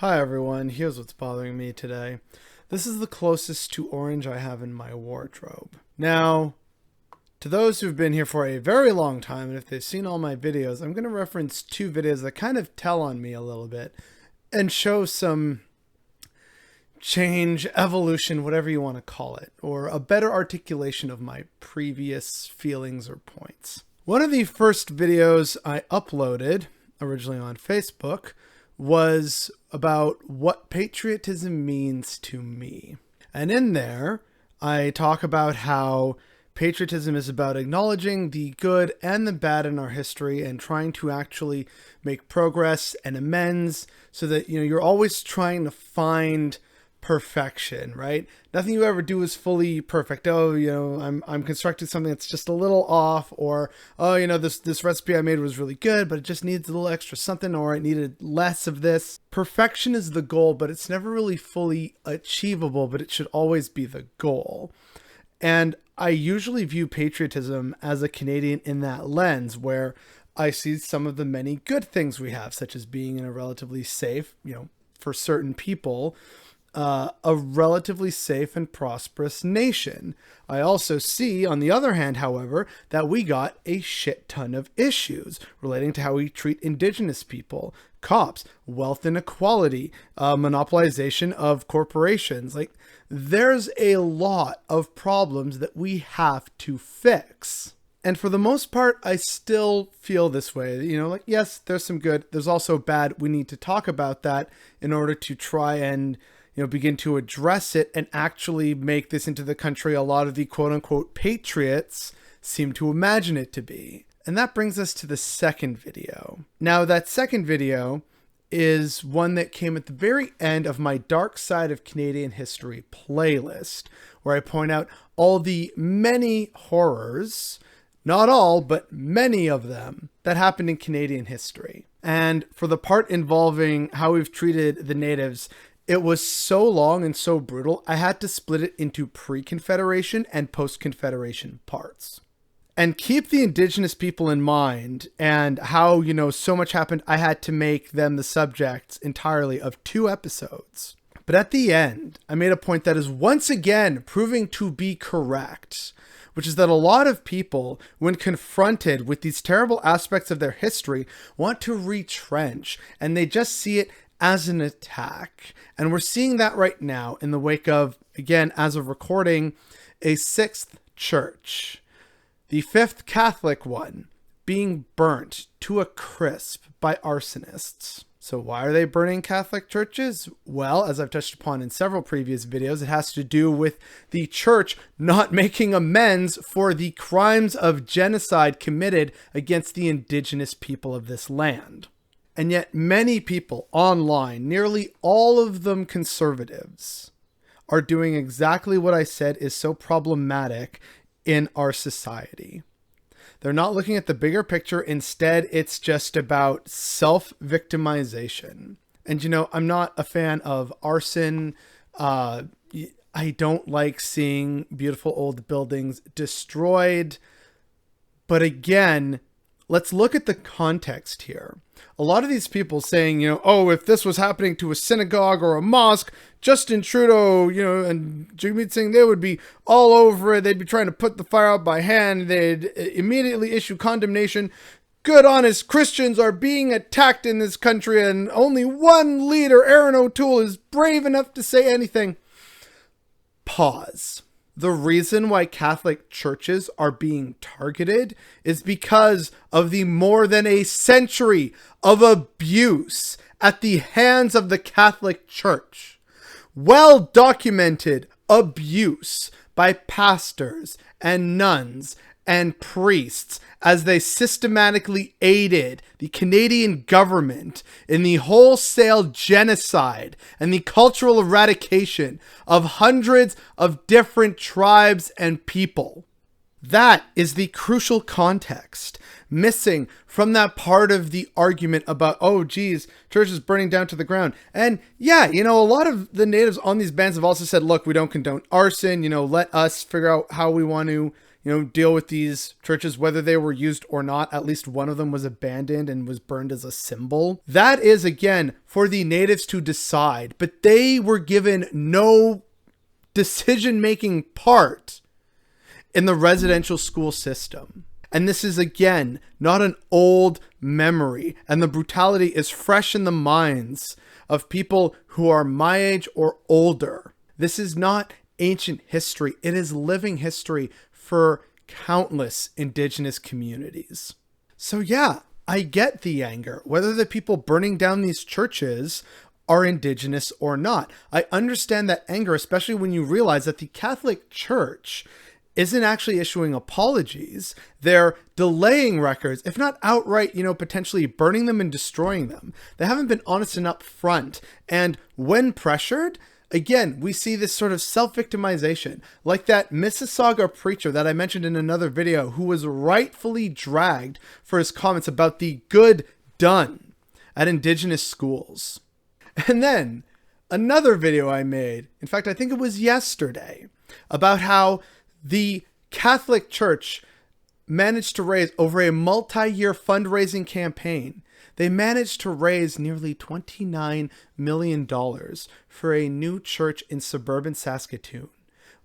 Hi everyone, here's what's bothering me today. This is the closest to orange I have in my wardrobe. Now, to those who've been here for a very long time, and if they've seen all my videos, I'm going to reference two videos that kind of tell on me a little bit and show some change, evolution, whatever you want to call it, or a better articulation of my previous feelings or points. One of the first videos I uploaded, originally on Facebook, was about what patriotism means to me. And in there, I talk about how patriotism is about acknowledging the good and the bad in our history and trying to actually make progress and amends so that, you're always trying to find perfection, right? Nothing you ever do is fully perfect. Oh, I'm constructing something that's just a little off, or this recipe I made was really good, but it just needs a little extra something, or it needed less of this. Perfection is the goal, but it's never really fully achievable, but it should always be the goal. And I usually view patriotism as a Canadian in that lens, where I see some of the many good things we have, such as being in a relatively safe, for certain people, a relatively safe and prosperous nation. I also see, on the other hand, however, that we got a shit ton of issues relating to how we treat Indigenous people, cops, wealth inequality, monopolization of corporations. There's a lot of problems that we have to fix. And for the most part, I still feel this way. Yes, there's some good. There's also bad. We need to talk about that in order to try and begin to address it and actually make this into the country a lot of the quote unquote patriots seem to imagine it to be. And that brings us to the second video. Now, that second video is one that came at the very end of my Dark Side of Canadian History playlist, where I point out all the many horrors, not all, but many of them, that happened in Canadian history. And for the part involving how we've treated the natives, it was so long and so brutal, I had to split it into pre-Confederation and post-Confederation parts. And keep the Indigenous people in mind and how, so much happened, I had to make them the subjects entirely of 2 episodes. But at the end, I made a point that is once again proving to be correct, which is that a lot of people, when confronted with these terrible aspects of their history, want to retrench, and they just see it as an attack. And we're seeing that right now in the wake of, again, as of recording, a 6th church, the 5th Catholic one, being burnt to a crisp by arsonists. So why are they burning Catholic churches? Well, as I've touched upon in several previous videos, it has to do with the church not making amends for the crimes of genocide committed against the Indigenous people of this land. And yet many people online, nearly all of them conservatives, are doing exactly what I said is so problematic in our society. They're not looking at the bigger picture. Instead, it's just about self-victimization. And, I'm not a fan of arson. I don't like seeing beautiful old buildings destroyed. But again, let's look at the context here. A lot of these people saying, if this was happening to a synagogue or a mosque, Justin Trudeau, and Jagmeet Singh, they would be all over it. They'd be trying to put the fire out by hand. They'd immediately issue condemnation. Good, honest Christians are being attacked in this country, and only one leader, Aaron O'Toole, is brave enough to say anything. Pause. The reason why Catholic churches are being targeted is because of the more than a century of abuse at the hands of the Catholic Church. Well-documented abuse by pastors and nuns and priests as they systematically aided the Canadian government in the wholesale genocide and the cultural eradication of hundreds of different tribes and people. That is the crucial context missing from that part of the argument about, church is burning down to the ground. And yeah, a lot of the natives on these bans have also said, look, we don't condone arson, let us figure out how we want to deal with these churches, whether they were used or not. At least one of them was abandoned and was burned as a symbol. That is, again, for the natives to decide, but they were given no decision-making part in the residential school system. And this is, again, not an old memory, and the brutality is fresh in the minds of people who are my age or older. This is not ancient history. It is living history for countless indigenous communities. So yeah, I get the anger, whether the people burning down these churches are indigenous or not. I understand that anger, especially when you realize that the Catholic Church isn't actually issuing apologies. They're delaying records, if not outright, potentially burning them and destroying them. They haven't been honest and upfront. And when pressured, again, we see this sort of self-victimization, like that Mississauga preacher that I mentioned in another video, who was rightfully dragged for his comments about the good done at indigenous schools. And then another video I made, in fact, I think it was yesterday, about how the Catholic Church managed to raise, over a multi-year fundraising campaign, they managed to raise nearly $29 million for a new church in suburban Saskatoon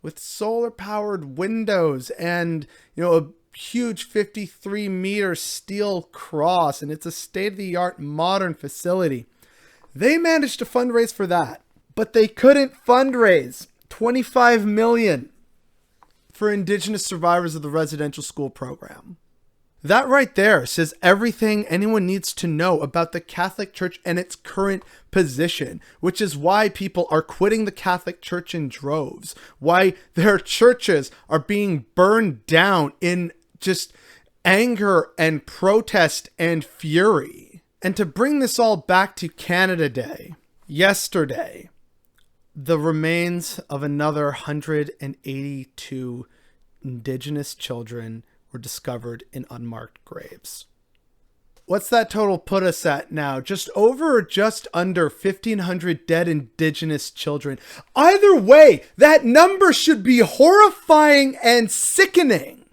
with solar-powered windows and, a huge 53-meter steel cross, and it's a state-of-the-art modern facility. They managed to fundraise for that, but they couldn't fundraise $25 million for Indigenous survivors of the residential school program. That right there says everything anyone needs to know about the Catholic Church and its current position, which is why people are quitting the Catholic Church in droves, why their churches are being burned down in just anger and protest and fury. And to bring this all back to Canada Day, yesterday, the remains of another 182 Indigenous children were discovered in unmarked graves. What's that total put us at now? Just over or just under 1,500 dead Indigenous children. Either way, that number should be horrifying and sickening.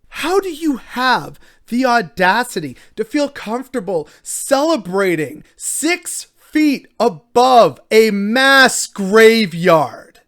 How do you have the audacity to feel comfortable celebrating 6 feet above a mass graveyard?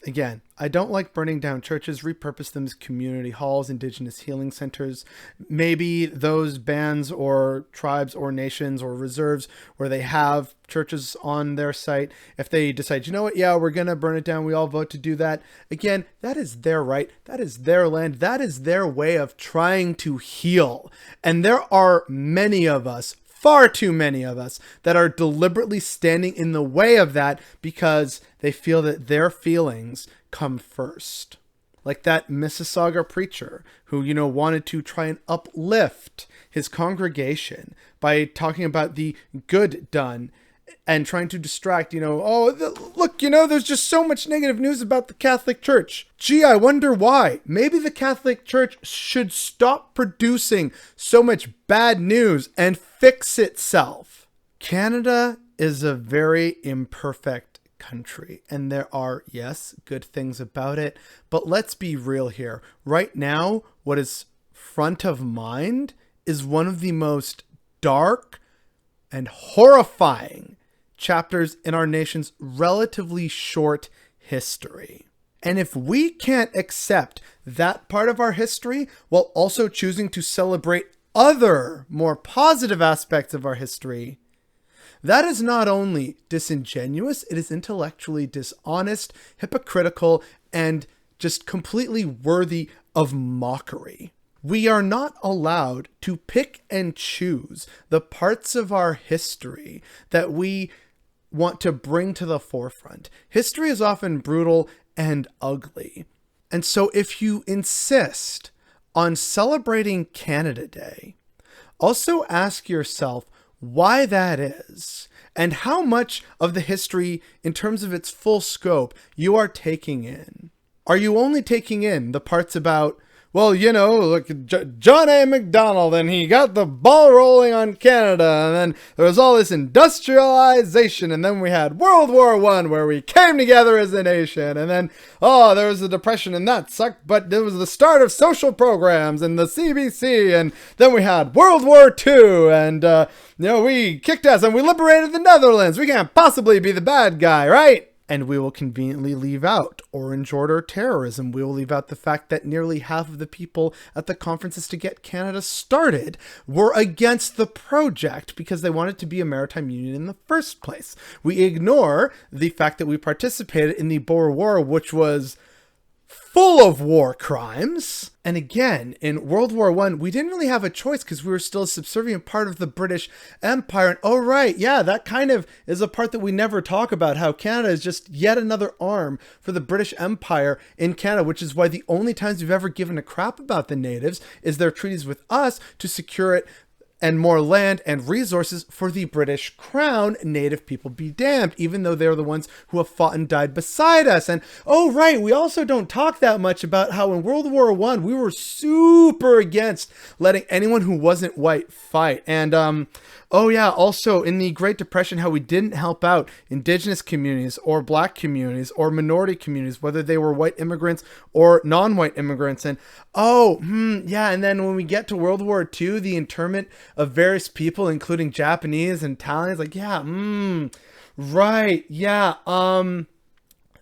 Again, I don't like burning down churches. Repurpose them as community halls, Indigenous healing centers. Maybe those bands or tribes or nations or reserves where they have churches on their site, if they decide, yeah, we're going to burn it down, we all vote to do that. Again, that is their right. That is their land. That is their way of trying to heal. And there are many of us, far too many of us, that are deliberately standing in the way of that because they feel that their feelings come first. Like that Mississauga preacher who, wanted to try and uplift his congregation by talking about the good done and trying to distract, look, there's just so much negative news about the Catholic Church. Gee, I wonder why. Maybe the Catholic Church should stop producing so much bad news and fix itself. Canada is a very imperfect country, and there are, yes, good things about it, but let's be real here. Right now, what is front of mind is one of the most dark and horrifying chapters in our nation's relatively short history. And if we can't accept that part of our history while also choosing to celebrate other more positive aspects of our history, that is not only disingenuous, it is intellectually dishonest, hypocritical, and just completely worthy of mockery. We are not allowed to pick and choose the parts of our history that we want to bring to the forefront. History is often brutal and ugly. And so if you insist on celebrating Canada Day, also ask yourself why that is and how much of the history in terms of its full scope you are taking in. Are you only taking in the parts about well, you know, look, John A. MacDonald, and he got the ball rolling on Canada, and then there was all this industrialization, and then we had World War I, where we came together as a nation, and then, oh, there was the Depression, and that sucked, but it was the start of social programs, and the CBC, and then we had World War II, and, you know, we kicked ass, and we liberated the Netherlands. We can't possibly be the bad guy, right? And we will conveniently leave out Orange Order terrorism. We will leave out the fact that nearly half of the people at the conferences to get Canada started were against the project because they wanted to be a maritime union in the first place. We ignore the fact that we participated in the Boer War, which was full of war crimes. And again, in World War I, we didn't really have a choice because we were still a subservient part of the British Empire. And oh, right, yeah, that kind of is a part that we never talk about, how Canada is just yet another arm for the British Empire in Canada, which is why the only times we've ever given a crap about the natives is their treaties with us to secure it and more land and resources for the British Crown. Native people be damned, even though they're the ones who have fought and died beside us. And oh, right, we also don't talk that much about how in World War I, we were super against letting anyone who wasn't white fight. And oh yeah, also in the Great Depression, how we didn't help out indigenous communities or black communities or minority communities, whether they were white immigrants or non-white immigrants. And yeah, and then when we get to World War II, the internment of various people, including Japanese and Italians, like, yeah, right, yeah,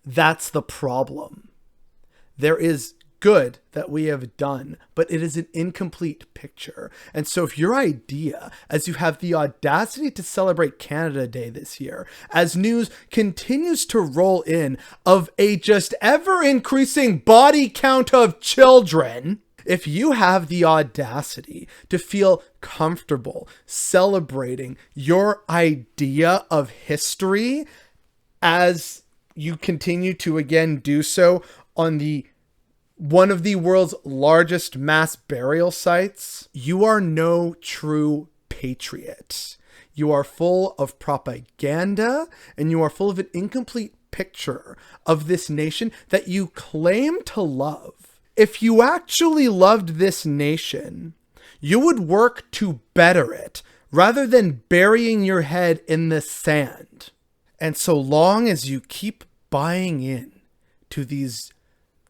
that's the problem. There is good that we have done, but it is an incomplete picture. And so if your idea, as you have the audacity to celebrate Canada Day this year, as news continues to roll in of a just ever increasing body count of children, if you have the audacity to feel comfortable celebrating your idea of history as you continue to again do so on the one of the world's largest mass burial sites, you are no true patriot. You are full of propaganda, and you are full of an incomplete picture of this nation that you claim to love. If you actually loved this nation, you would work to better it rather than burying your head in the sand. And so long as you keep buying in to these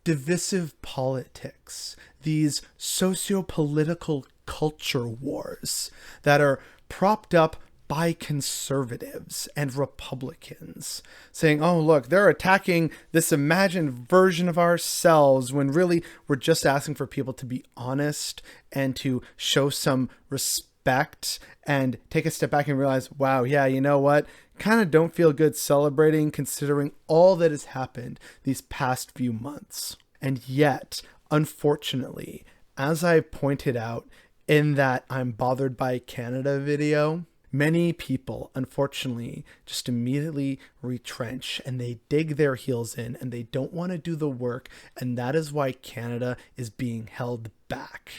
divisive politics, these socio-political culture wars that are propped up by conservatives and Republicans, saying, oh, look, they're attacking this imagined version of ourselves, when really we're just asking for people to be honest and to show some respect and take a step back and realize, wow, yeah, you know what? Kind of don't feel good celebrating considering all that has happened these past few months. And yet, unfortunately, as I pointed out in that I'm Bothered by Canada video, many people, unfortunately, just immediately retrench and they dig their heels in and they don't want to do the work. And that is why Canada is being held back.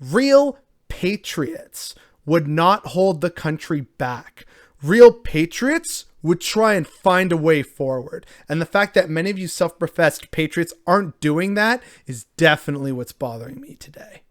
Real patriots would not hold the country back. Real patriots would try and find a way forward. And the fact that many of you self-professed patriots aren't doing that is definitely what's bothering me today.